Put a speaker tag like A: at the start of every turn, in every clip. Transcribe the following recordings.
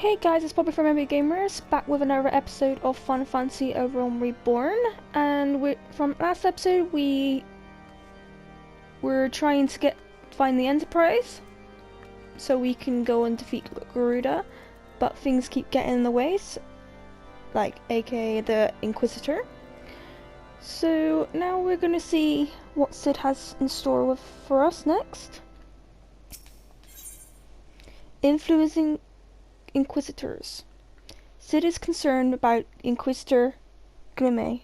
A: Hey guys, it's Bobby from MBgamerz, back with another episode of Fun Fancy over on Reborn. And from last episode, we were trying to find the Enterprise, so we can go and defeat Garuda, but things keep getting in the way, like aka the Inquisitor. So now we're gonna see what Sid has in store for us next. Influencing Inquisitors. Sid is concerned about Inquisitor Grimme.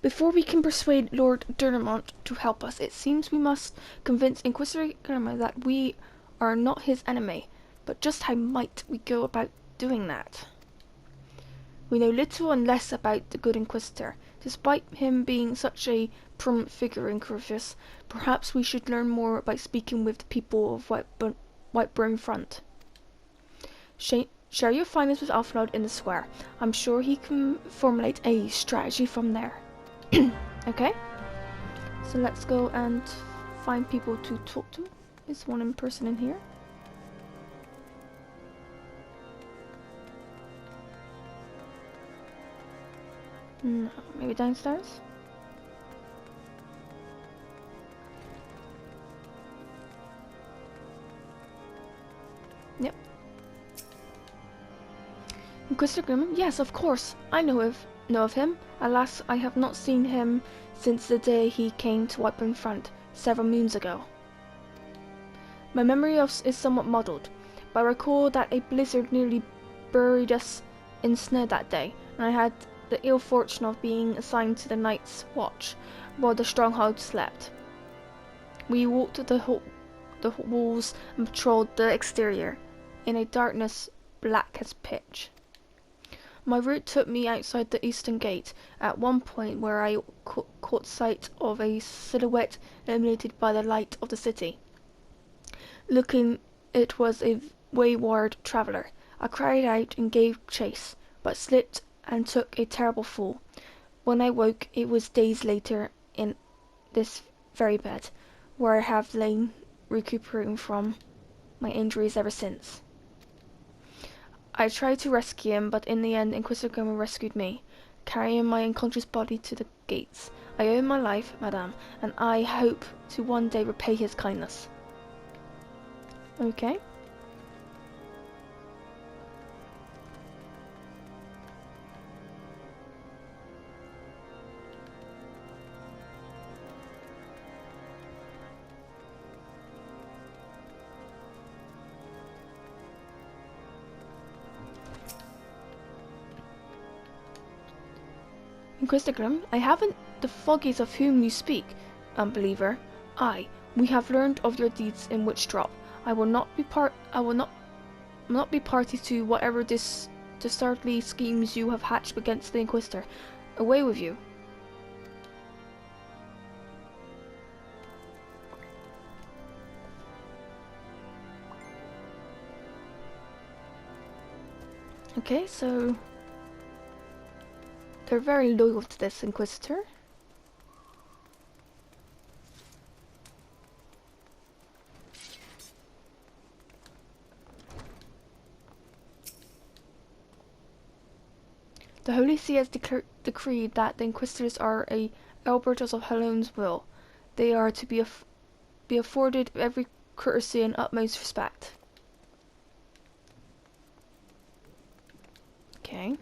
A: Before we can persuade Lord Dermont to help us, it seems we must convince Inquisitor Grimme that we are not his enemy. But just how might we go about doing that? We know little and less about the good Inquisitor. Despite him being such a prominent figure in Crucius, perhaps we should learn more by speaking with the people of Whiteburn Front. Share your findings with Alphanod in the square. I'm sure he can formulate a strategy from there. Okay, so let's go and find people to talk to. Is one in person in here? No, maybe downstairs? Yep. Inquisitor Grimm? Yes, of course. I know of him. Alas, I have not seen him since the day he came to Whiteburn Front, several moons ago. My memory is somewhat muddled, but I recall that a blizzard nearly buried us in snow that day, and I had the ill fortune of being assigned to the night's watch while the stronghold slept. We walked the walls and patrolled the exterior in a darkness black as pitch. My route took me outside the eastern gate, at one point where I caught sight of a silhouette illuminated by the light of the city. Looking, it was a wayward traveller. I cried out and gave chase, but slipped and took a terrible fall. When I woke, it was days later in this very bed, where I have lain recuperating from my injuries ever since. I tried to rescue him, but in the end Inquisitor Grimm rescued me, carrying my unconscious body to the gates. I owe him my life, madame, and I hope to one day repay his kindness. Okay. Inquisitor Grimm, I haven't the foggies of whom you speak, unbeliever. Aye, we have learned of your deeds in Witchdrop. I will not be party to whatever dastardly schemes you have hatched against the Inquisitor. Away with you. Okay, so they're very loyal to this Inquisitor. The Holy See has decreed that the Inquisitors are arbiters of Helone's will. They are to be afforded every courtesy and utmost respect. Okay.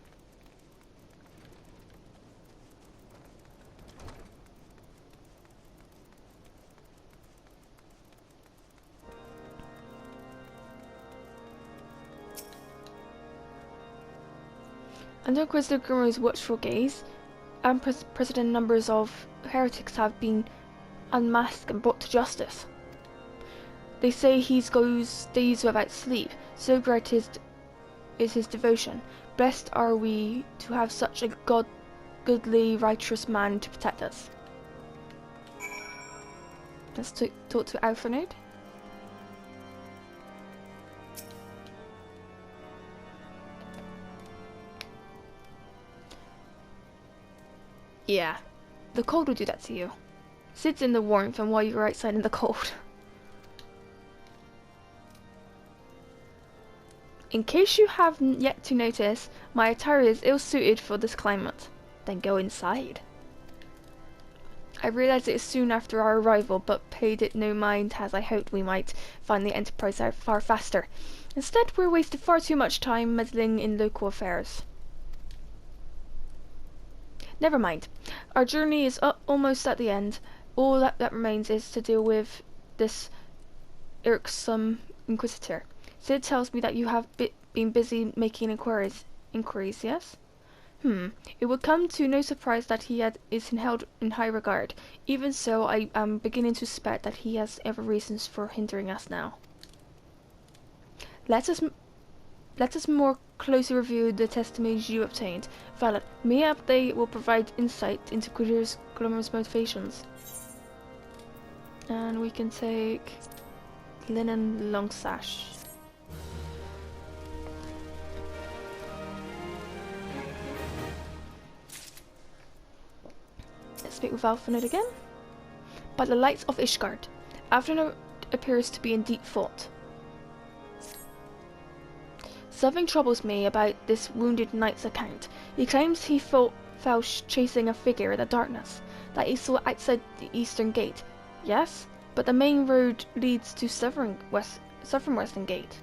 A: Under Inquisitor Grimmer's watchful gaze, unprecedented numbers of heretics have been unmasked and brought to justice. They say he goes days without sleep, so great is his devotion. Blessed are we to have such a goodly, righteous man to protect us. Let's talk to Alphanod. Yeah, the cold will do that to you. Sit in the warmth and while you're outside in the cold. In case you haven't yet to notice, my attire is ill-suited for this climate. Then go inside. I realised it soon after our arrival, but paid it no mind as I hoped we might find the Enterprise out far faster. Instead, we wasted far too much time meddling in local affairs. Never mind. Our journey is almost at the end. All that remains is to deal with this irksome Inquisitor. Sid tells me that you have been busy making inquiries. Inquiries, yes? It would come to no surprise that he is held in high regard. Even so, I am beginning to suspect that he has every reasons for hindering us now. Let us more closely review the testimonies you obtained. Valid. Mayhap they will provide insight into Glimmer's motivations. And we can take linen long sash. Let's speak with Alphanode again. By the lights of Ishgard, Alphanode appears to be in deep thought. Something troubles me about this wounded knight's account. He claims he fell chasing a figure in the darkness that he saw outside the eastern gate. Yes, but the main road leads to southern western gate.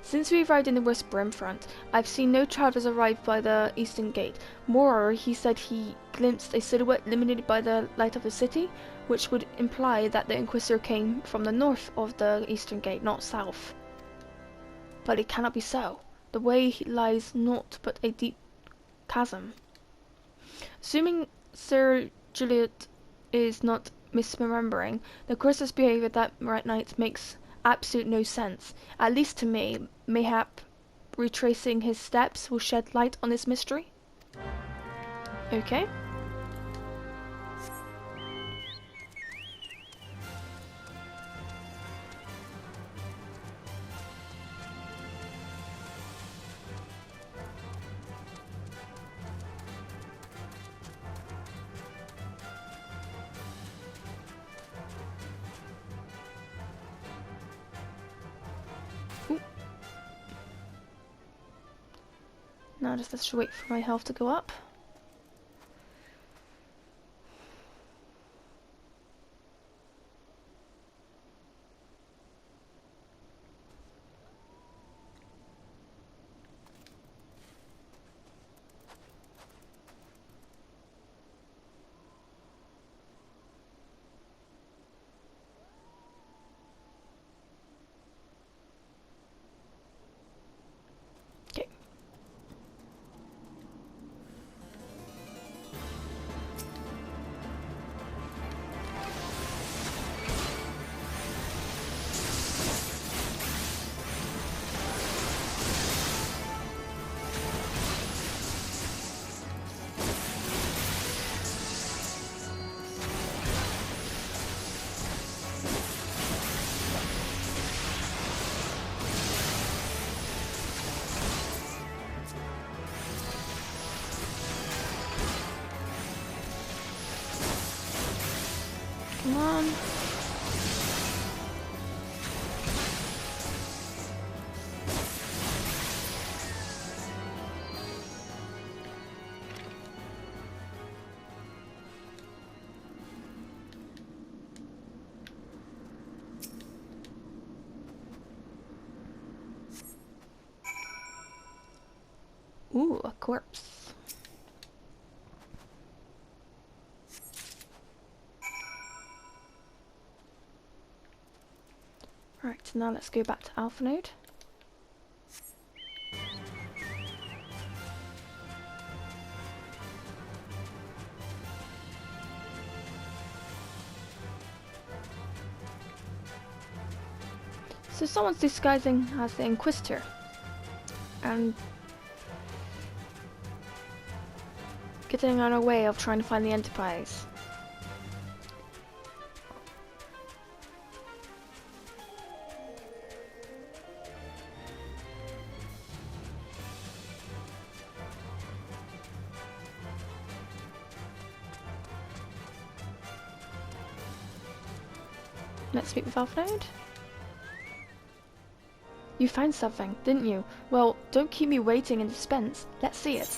A: Since we arrived in the West Brim front, I've seen no travelers arrive by the eastern gate. Moreover, he said he glimpsed a silhouette illuminated by the light of the city, which would imply that the Inquisitor came from the north of the eastern gate, not south. But it cannot be so. The way lies naught but a deep chasm. Assuming Sir Juliet is not misremembering, the Inquisitor's behavior that night makes absolute no sense, at least to me. Mayhap retracing his steps will shed light on this mystery? Okay. Now just let's wait for my health to go up. Come on. Ooh, a corpse. Right, now let's go back to Alphanode. So someone's disguising as the Inquisitor. And getting on our way of trying to find the Enterprise. Let's speak with Alphanode. You found something, didn't you? Well, don't keep me waiting in suspense. Let's see it.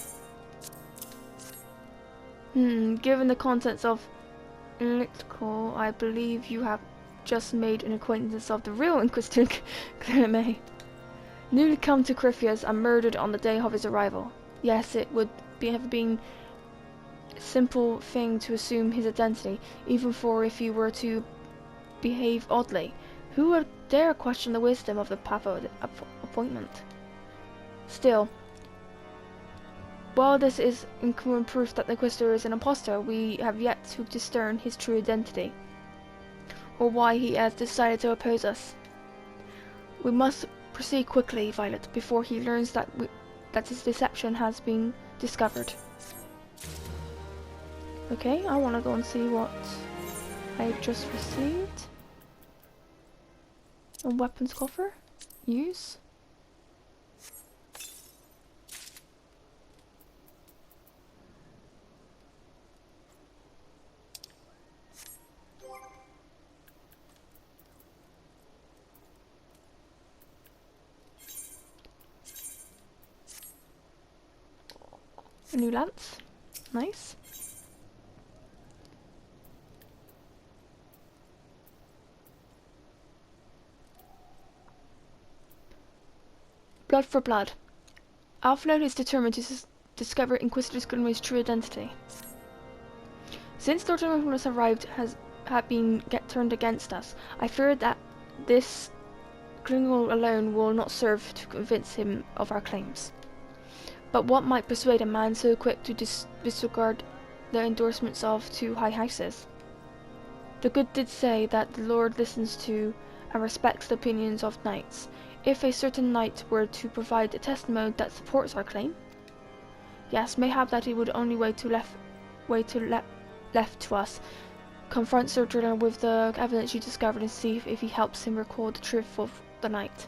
A: Given the contents of Little, I believe you have just made an acquaintance of the real Inquisitor Clermay. Newly come to Ffxiv and murdered on the day of his arrival. Yes, it would have been a simple thing to assume his identity, even for if he were to behave oddly. Who would dare question the wisdom of the Papa appointment? Still, while this is incongruent proof that the Inquisitor is an impostor, we have yet to discern his true identity, or why he has decided to oppose us. We must proceed quickly, Violet, before he learns that his deception has been discovered. Okay, I want to go and see what I just received. A weapons coffer. Use. A new lance. Nice. Blood for blood. Alfred is determined to discover Inquisitor Clermay's true identity. Since Lord has arrived had been turned against us, I fear that this criminal alone will not serve to convince him of our claims. But what might persuade a man so quick to disregard the endorsements of two high houses? The good did say that the Lord listens to and respects the opinions of knights. If a certain knight were to provide a testimony that supports our claim, yes, mayhap that he would only wait left to us, confront Sir Driller with the evidence you discovered and see if he helps him recall the truth of the night.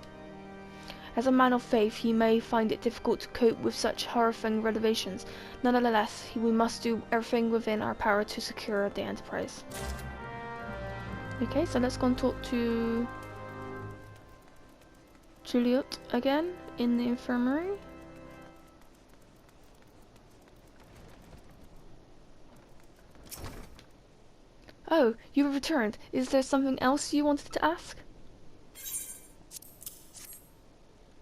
A: As a man of faith, he may find it difficult to cope with such horrifying revelations. Nonetheless, we must do everything within our power to secure the enterprise. Okay, so let's go and talk to Juliet again in the infirmary. Oh, you have returned. Is there something else you wanted to ask?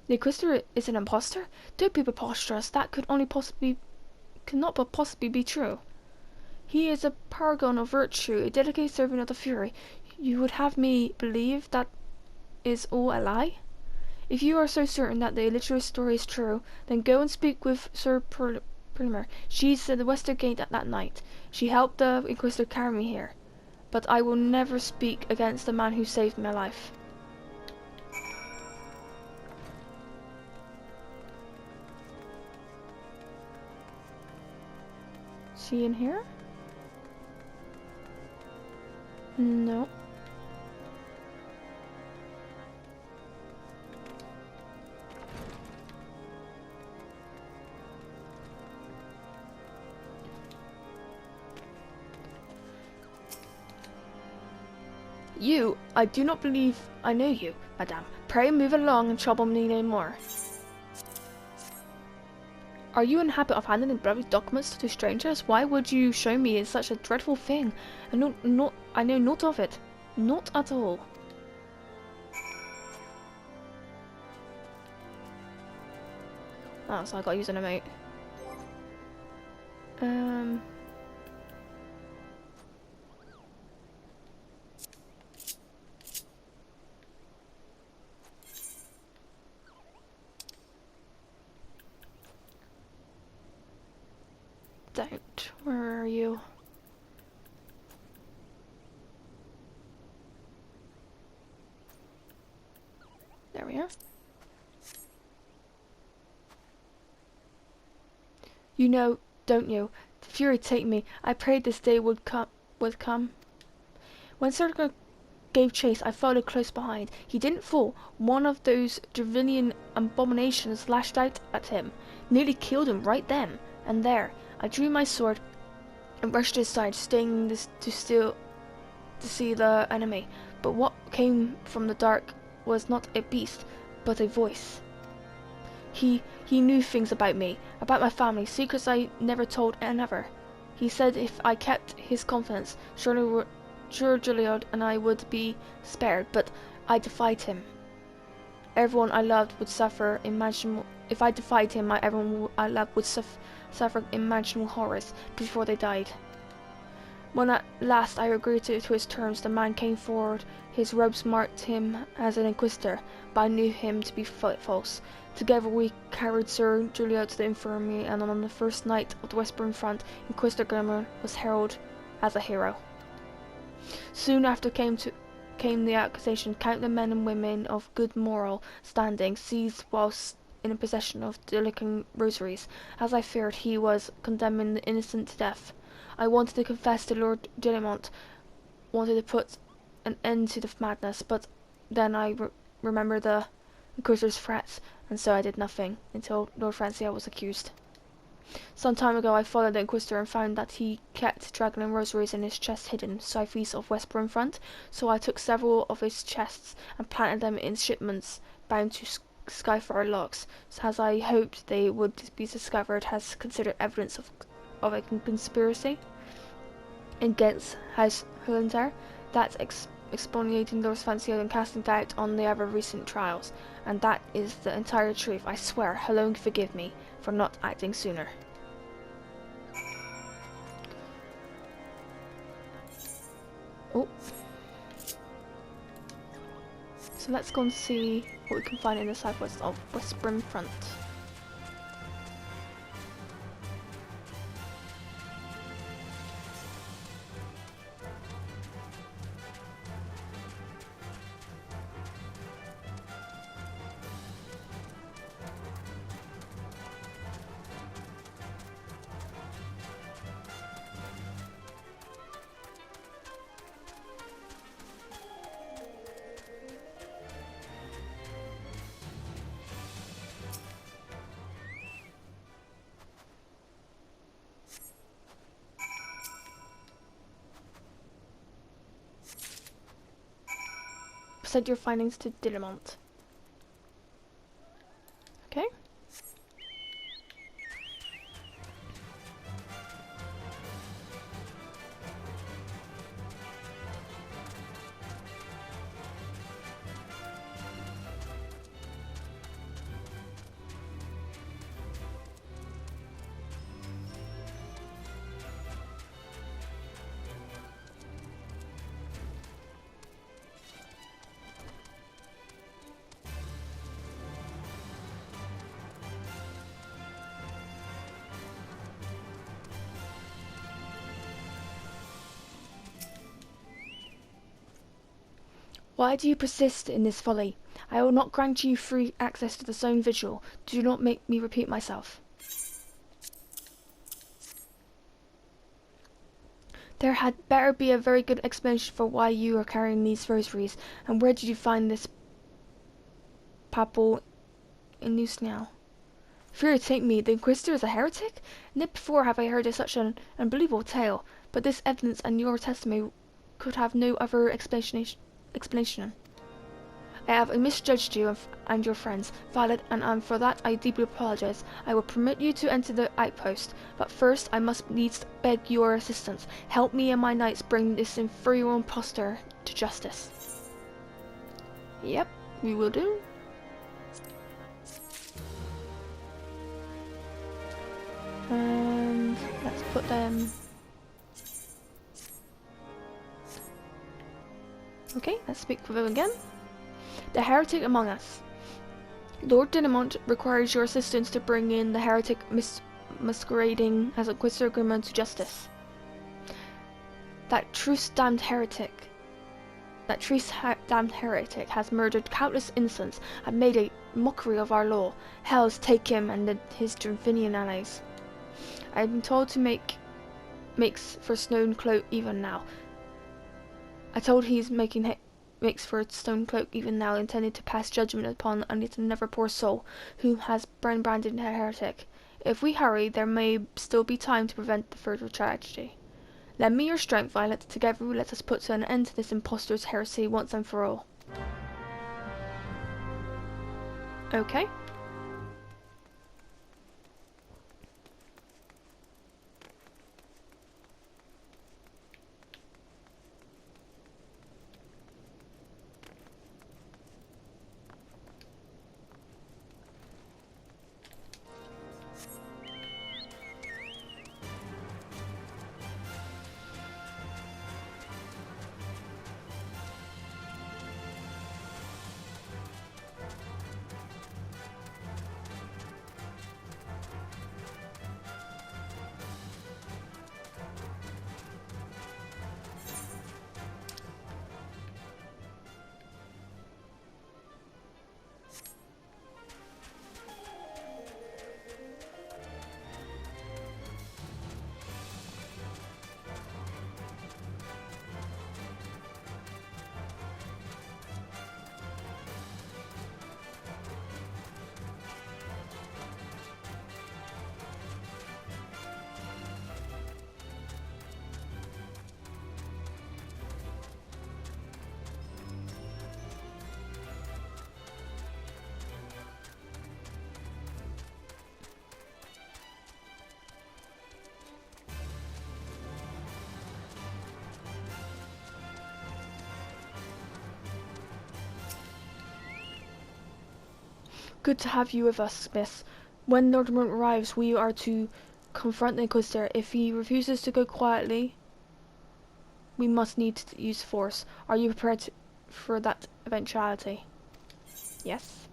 A: The Inquisitor is an impostor? Don't be preposterous. That could not possibly be true. He is a paragon of virtue, a dedicated servant of the Fury. You would have me believe that is all a lie? If you are so certain that the literary story is true, then go and speak with Sir Primer. She's at the Western Gate that night. She helped the Inquisitor carry me here. But I will never speak against the man who saved my life. Is she in here? No. I do not believe I know you, madame. Pray move along and trouble me no more. Are you in the habit of handing bloody documents to strangers? Why would you show me such a dreadful thing? I know naught of it. Not at all. Oh, so I gotta use an emote. Don't. Where are you? There we are. You know, don't you? The Fury take me. I prayed this day would come. When Sergio gave chase, I followed close behind. He didn't fall. One of those Dravinian abominations lashed out at him, nearly killed him right then and there. I drew my sword and rushed to his side, staying to see the enemy. But what came from the dark was not a beast, but a voice. He knew things about me, about my family, secrets I never told another. He said if I kept his confidence, sure Juliet and I would be spared, but I defied him. Everyone I loved would suffer imaginable. If I defied him, everyone I loved would suffer imaginable horrors before they died. When at last I agreed to his terms, the man came forward. His robes marked him as an inquisitor, but I knew him to be false. Together we carried Sir Juliet to the infirmary, and on the first night of the Western Front, Inquisitor Grimmer was heralded as a hero. Soon after came the accusation. Count the men and women of good moral standing seized whilst in possession of delicate rosaries. As I feared, he was condemning the innocent to death. I wanted to confess to Lord Delimont, wanted to put an end to the madness, but then I remembered the Inquisitor's threats, and so I did nothing until Lord Francia was accused. Some time ago I followed the Inquisitor and found that he kept dragon and rosaries in his chest hidden southeast of Westbourne Front, so I took several of his chests and planted them in shipments bound to Skyfire locks, as I hoped they would be discovered as considered evidence of a conspiracy against House Hollander, that's expoliating Lord Francia and casting doubt on the ever recent trials. And that is the entire truth. I swear, alone forgive me for not acting sooner. Oh. So let's go and see what we can find in the southwest of Westbourne Front. Present your findings to Delimont. Okay. Why do you persist in this folly? I will not grant you free access to the stone vigil. Do not make me repeat myself. There had better be a very good explanation for why you are carrying these rosaries, and where did you find this papal in use now? Fear to take me, the Inquisitor is a heretic? Never before have I heard of such an unbelievable tale, but this evidence and your testimony could have no other explanation. I have misjudged you and your friends, Violet, and for that I deeply apologize. I will permit you to enter the outpost, but first I must needs beg your assistance. Help me and my knights bring this inferior impostor to justice. Yep, we will do. And let's put them... Okay, let's speak with him again. The heretic among us. Lord Delimont requires your assistance to bring in the heretic masquerading as Inquisitor Grimmer to justice. That truce-damned heretic has murdered countless innocents and made a mockery of our law. Hells take him and his Dravinian allies. I have been told to makes for stone cloak even now. I told he's makes for a stone cloak even now, intended to pass judgment upon another poor soul who has branded a heretic. If we hurry, there may still be time to prevent the further tragedy. Lend me your strength, Violet. Together let us put an end to this impostor's heresy once and for all. Okay. Good to have you with us, Miss. When Lord Mormont arrives, we are to confront the Inquisitor. If he refuses to go quietly, we must need to use force. Are you prepared for that eventuality? Yes.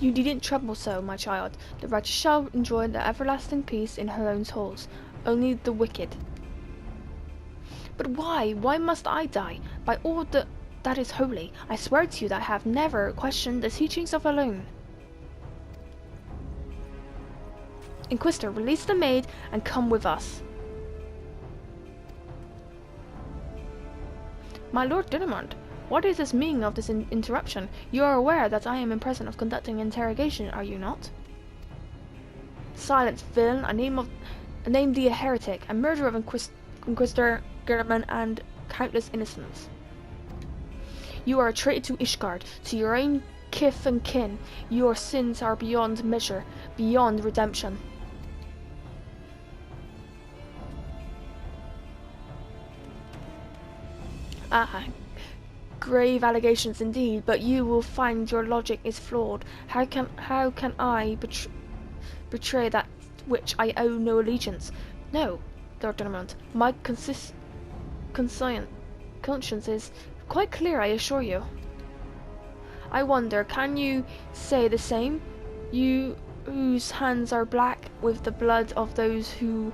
A: You needn't tremble so, my child. The righteous shall enjoy the everlasting peace in her own souls. Only the wicked. But why? Why must I die? By all that is holy, I swear to you that I have never questioned the teachings of Alone. Inquisitor, release the maid and come with us. My Lord Dunamont, what is this meaning of this interruption? You are aware that I am in presence of conducting an interrogation, are you not? Silence, villain! I name thee a heretic, a murderer of Inquisitor German and countless innocents. You are a traitor to Ishgard, to your own kith and kin. Your sins are beyond measure, beyond redemption. Ah, grave allegations indeed, but you will find your logic is flawed. How can I betray that which I owe no allegiance? No, Lord Dunamont, my conscience is quite clear, I assure you. I wonder, can you say the same? You whose hands are black with the blood of those who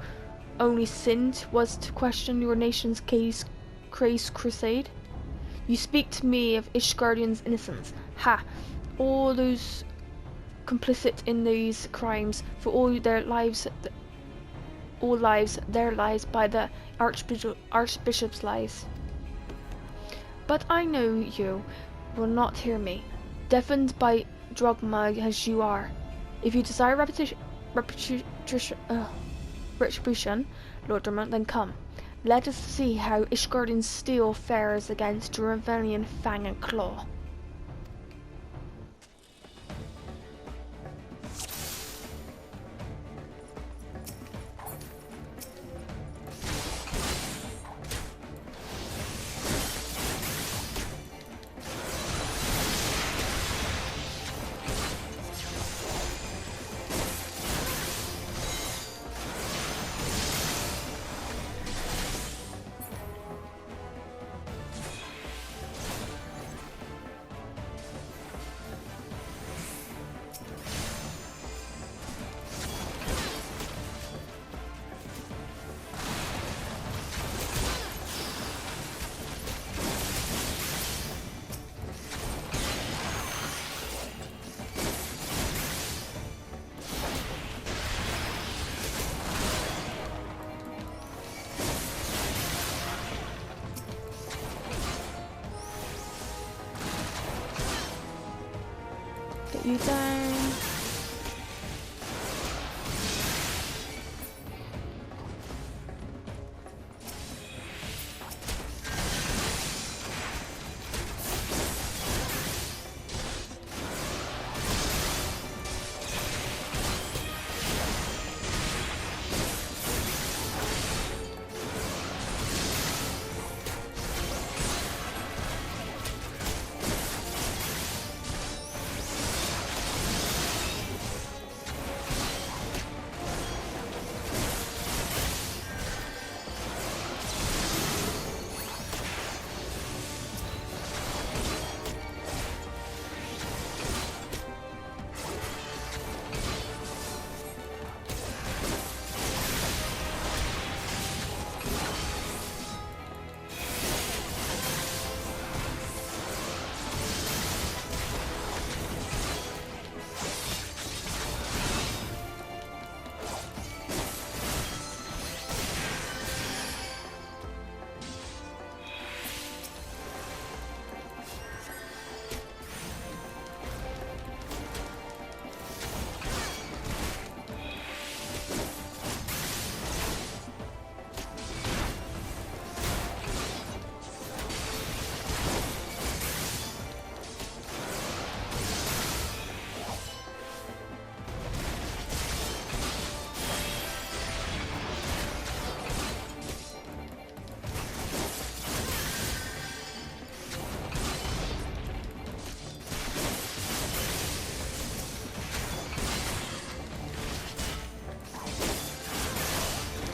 A: only sinned was to question your nation's crazed crusade? You speak to me of Ishgardian's innocence. Ha! All those complicit in these crimes, for all their lives, their lives by the Archbishop's lies. But I know you will not hear me, deafened by dogma as you are. If you desire retribution, Lord Dormont, then come. Let us see how Ishgardian's steel fares against Durevelian fang and claw. Get you down.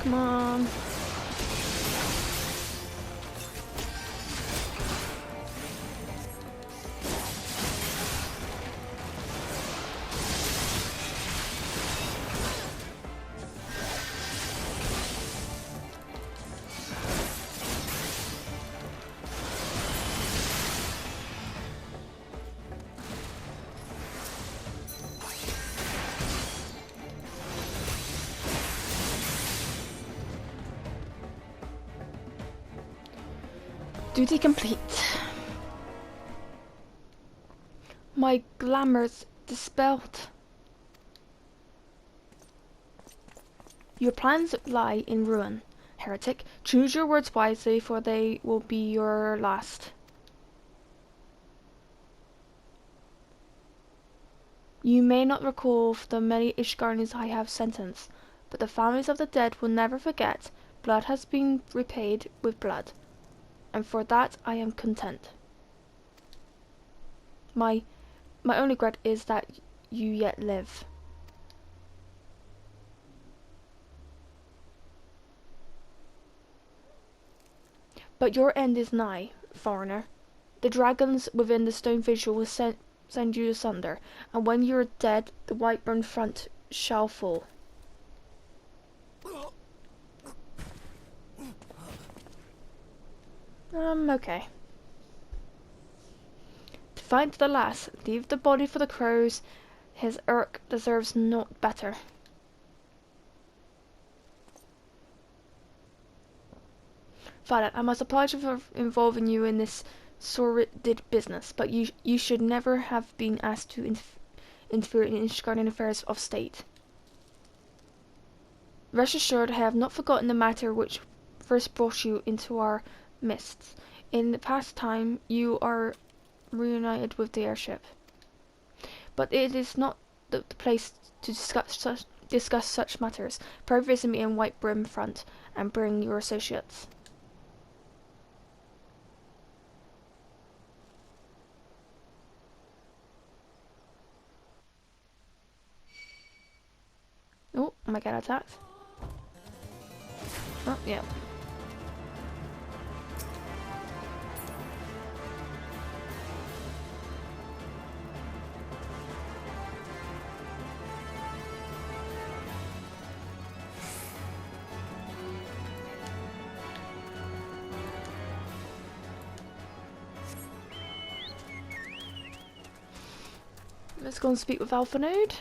A: Come on. Duty complete. My glamour's dispelled. Your plans lie in ruin, heretic. Choose your words wisely, for they will be your last. You may not recall the many Ishgarnis I have sentenced, but the families of the dead will never forget. Blood has been repaid with blood, and for that I am content. My only regret is that you yet live. But your end is nigh, foreigner. The dragons within the stone vigil will send you asunder, and when you are dead, the Whiteburn front shall fall. Okay. To fight to the last, leave the body for the crows. His irk deserves naught better. Violet, I must apologize for involving you in this sordid business, but you should never have been asked to interfere in Ishgardian affairs of state. Rest assured, I have not forgotten the matter which first brought you into our midst. In the past time, you are reunited with the airship. But it is not the place to discuss such matters. Pray visit me in Whiteburn front, and bring your associates. Oh, I might get attacked. Oh, yeah. Let's go and speak with Alpha Node.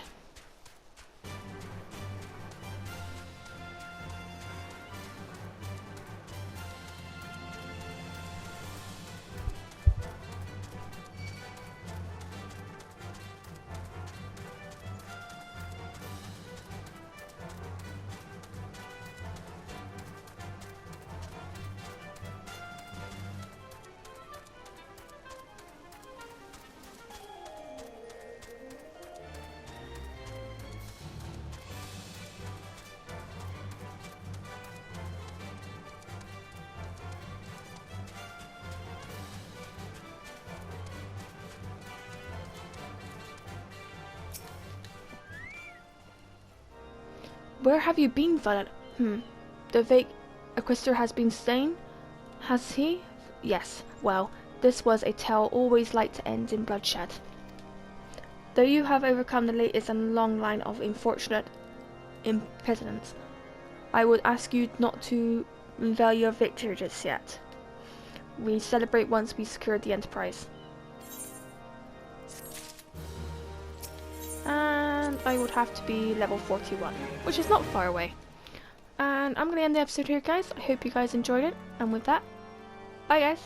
A: Where have you been, Violet? The fake Equester has been slain? Has he? Yes. Well, this was a tale always like to end in bloodshed. Though you have overcome the latest and long line of unfortunate impediments, I would ask you not to unveil your victory just yet. We celebrate once we secure the Enterprise. And I would have to be level 41, which is not far away. And I'm going to end the episode here, guys. I hope you guys enjoyed it. And with that, bye guys.